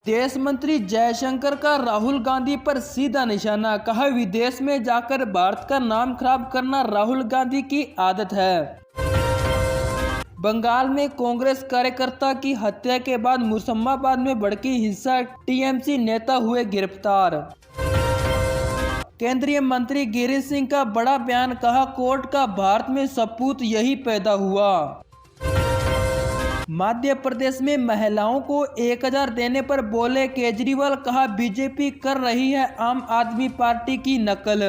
विदेश मंत्री जयशंकर का राहुल गांधी पर सीधा निशाना, कहा विदेश में जाकर भारत का नाम खराब करना राहुल गांधी की आदत है। बंगाल में कांग्रेस कार्यकर्ता की हत्या के बाद मुजफ्फराबाद में भड़की हिंसा, टीएमसी नेता हुए गिरफ्तार। केंद्रीय मंत्री गिरिराज सिंह का बड़ा बयान, कहा कोर्ट का भारत में सपूत यही पैदा हुआ। मध्य प्रदेश में महिलाओं को 1000 देने पर बोले केजरीवाल, कहा बीजेपी कर रही है आम आदमी पार्टी की नकल।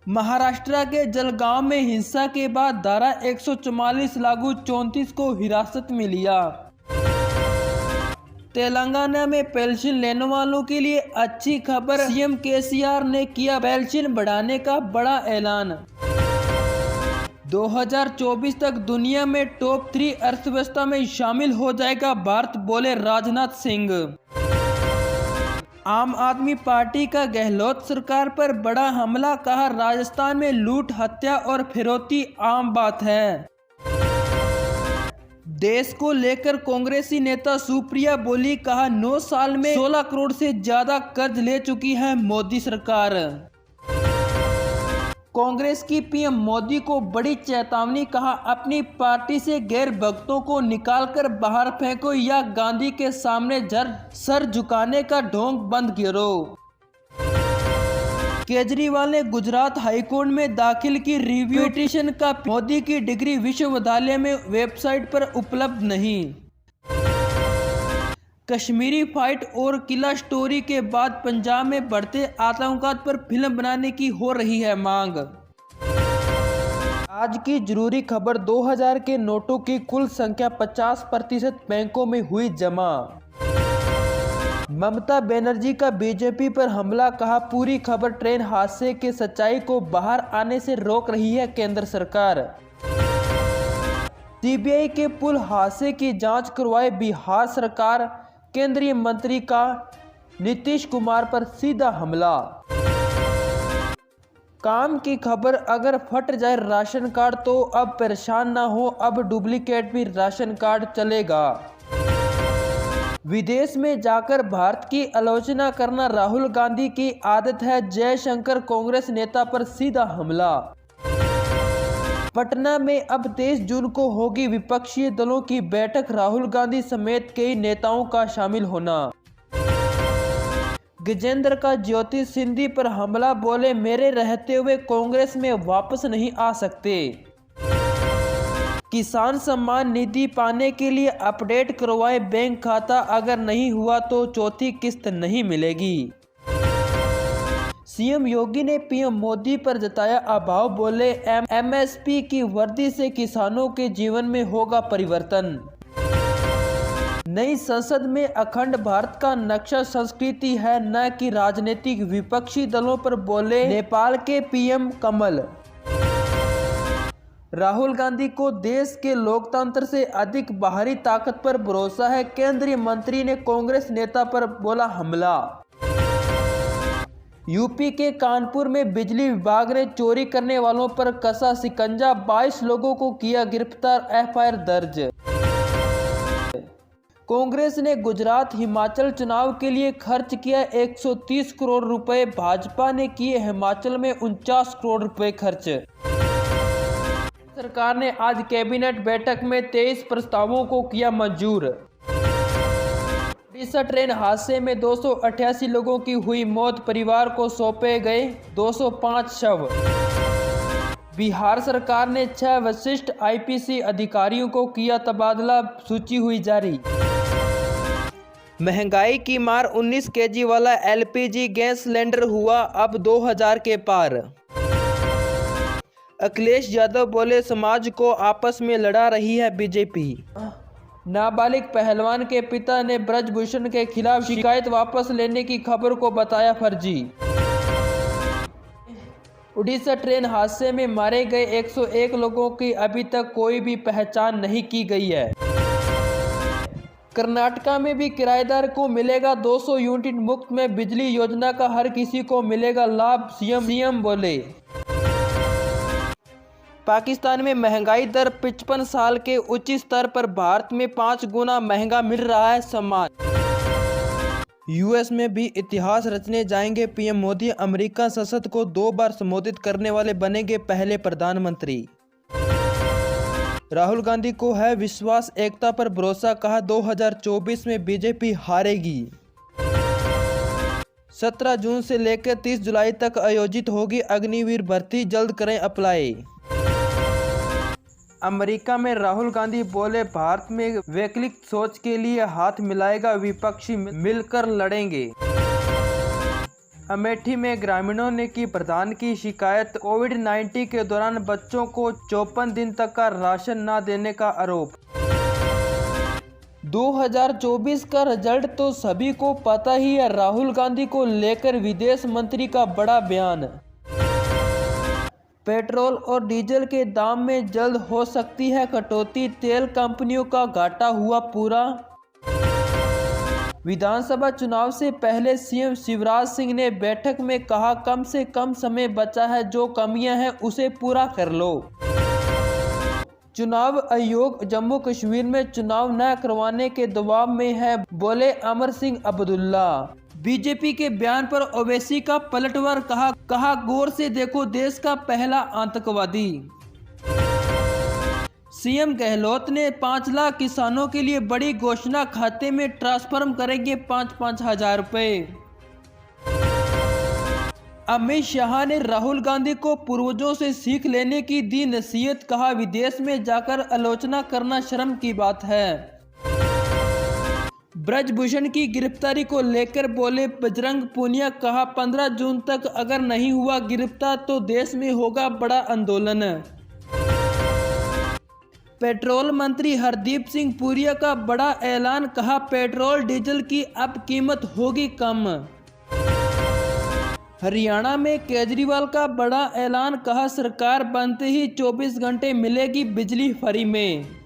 महाराष्ट्र के जलगांव में हिंसा के बाद धारा 144 लागू, 34 को हिरासत में लिया। तेलंगाना में पेंशन लेने वालों के लिए अच्छी खबर, सीएम केसीआर ने किया पेंशन बढ़ाने का बड़ा ऐलान। 2024 तक दुनिया में टॉप 3 अर्थव्यवस्था में शामिल हो जाएगा भारत, बोले राजनाथ सिंह। आम आदमी पार्टी का गहलोत सरकार पर बड़ा हमला, कहा राजस्थान में लूट, हत्या और फिरौती आम बात है। देश को लेकर कांग्रेसी नेता सुप्रिया बोली, कहा 9 साल में 16 करोड़ से ज्यादा कर्ज ले चुकी है मोदी सरकार। कांग्रेस की पीएम मोदी को बड़ी चेतावनी, कहा अपनी पार्टी से गैर भक्तों को निकालकर बाहर फेंको या गांधी के सामने सर झुकाने का ढोंग बंद करो। केजरीवाल ने गुजरात हाईकोर्ट में दाखिल की रिव्यू पिटीशन, का मोदी की डिग्री विश्वविद्यालय में वेबसाइट पर उपलब्ध नहीं। कश्मीरी फाइट और किला स्टोरी के बाद पंजाब में बढ़ते आतंकवाद पर फिल्म बनाने की हो रही है मांग। आज की जरूरी खबर, 2000 के नोटों की कुल संख्या 50% बैंकों में हुई जमा। ममता बनर्जी का बीजेपी पर हमला, कहा पूरी खबर ट्रेन हादसे के सच्चाई को बाहर आने से रोक रही है केंद्र सरकार। सीबीआई के पुल हादसे की जांच करवाए बिहार सरकार, केंद्रीय मंत्री का नीतीश कुमार पर सीधा हमला। काम की खबर, अगर फट जाए राशन कार्ड तो अब परेशान ना हो, अब डुप्लीकेट भी राशन कार्ड चलेगा। विदेश में जाकर भारत की आलोचना करना राहुल गांधी की आदत है, जयशंकर कांग्रेस नेता पर सीधा हमला। पटना में अब 23 जून को होगी विपक्षी दलों की बैठक, राहुल गांधी समेत कई नेताओं का शामिल होना। गजेंद्र का ज्योति सिंधी पर हमला, बोले मेरे रहते हुए कांग्रेस में वापस नहीं आ सकते। किसान सम्मान निधि पाने के लिए अपडेट करवाए बैंक खाता, अगर नहीं हुआ तो चौथी किस्त नहीं मिलेगी। सीएम योगी ने पीएम मोदी पर जताया आभार, बोले एमएसपी की वर्दी से किसानों के जीवन में होगा परिवर्तन। नई संसद में अखंड भारत का नक्शा संस्कृति है, न कि राजनीतिक, विपक्षी दलों पर बोले नेपाल के पीएम कमल। राहुल गांधी को देश के लोकतंत्र से अधिक बाहरी ताकत पर भरोसा है, केंद्रीय मंत्री ने कांग्रेस नेता पर बोला हमला। यूपी के कानपुर में बिजली विभाग ने चोरी करने वालों पर कसा शिकंजा, 22 लोगों को किया गिरफ्तार, एफआईआर दर्ज। कांग्रेस ने गुजरात हिमाचल चुनाव के लिए खर्च किया 130 करोड़ रुपए, भाजपा ने किए हिमाचल में 49 करोड़ रुपए खर्च। सरकार ने आज कैबिनेट बैठक में 23 प्रस्तावों को किया मंजूर। उड़ीसा ट्रेन हादसे में 288 लोगों की हुई मौत, परिवार को सौंपे गए 205 शव। बिहार सरकार ने 6 वरिष्ठ आईपीसी अधिकारियों को किया तबादला, सूची हुई जारी। महंगाई की मार, 19 केजी वाला एलपीजी गैस सिलेंडर हुआ अब 2000 के पार। अखिलेश यादव बोले समाज को आपस में लड़ा रही है बीजेपी। नाबालिग पहलवान के पिता ने ब्रजभूषण के खिलाफ शिकायत वापस लेने की खबर को बताया फर्जी। उड़ीसा ट्रेन हादसे में मारे गए 101 लोगों की अभी तक कोई भी पहचान नहीं की गई है। कर्नाटका में भी किराएदार को मिलेगा 200 यूनिट मुफ्त में बिजली, योजना का हर किसी को मिलेगा लाभ, सीएम बोले। पाकिस्तान में महंगाई दर 55 साल के उच्च स्तर पर, भारत में 5 गुना महंगा मिल रहा है सामान। यूएस में भी इतिहास रचने जाएंगे पीएम मोदी। अमेरिका संसद को 2 बार संबोधित करने वाले बनेंगे पहले प्रधानमंत्री। राहुल गांधी को है विश्वास, एकता पर भरोसा, कहा 2024 में बीजेपी हारेगी। 17 जून से लेकर 30 जुलाई तक आयोजित होगी अग्निवीर भर्ती, जल्द करें अप्लाई। अमेरिका में राहुल गांधी बोले, भारत में वैकल्पिक सोच के लिए हाथ मिलाएगा विपक्षी, मिलकर लड़ेंगे। अमेठी में ग्रामीणों ने की प्रधान की शिकायत, कोविड-19 के दौरान बच्चों को 54 दिन तक का राशन न देने का आरोप। 2024 का रिजल्ट तो सभी को पता ही है। राहुल गांधी को लेकर विदेश मंत्री का बड़ा बयान। पेट्रोल और डीजल के दाम में जल्द हो सकती है कटौती, तेल कंपनियों का घाटा हुआ पूरा। विधानसभा चुनाव से पहले सीएम शिवराज सिंह ने बैठक में कहा, कम से कम समय बचा है, जो कमियां हैं उसे पूरा कर लो। चुनाव आयोग जम्मू कश्मीर में चुनाव न करवाने के दबाव में है, बोले अमर सिंह अब्दुल्ला। बीजेपी के बयान पर ओवैसी का पलटवार, कहा गौर से देखो देश का पहला आतंकवादी। सीएम गहलोत ने 5 लाख किसानों के लिए बड़ी घोषणा, खाते में ट्रांसफर करेंगे 5-5 हजार रुपए। अमित शाह ने राहुल गांधी को पूर्वजों से सीख लेने की दी नसीहत, कहा विदेश में जाकर आलोचना करना शर्म की बात है। ब्रजभूषण की गिरफ्तारी को लेकर बोले बजरंग पूनिया, कहा 15 जून तक अगर नहीं हुआ गिरफ्तार तो देश में होगा बड़ा आंदोलन। पेट्रोल मंत्री हरदीप सिंह पुरिया का बड़ा ऐलान, कहा पेट्रोल डीजल की अब कीमत होगी कम। हरियाणा में केजरीवाल का बड़ा ऐलान, कहा सरकार बनते ही 24 घंटे मिलेगी बिजली फ्री में।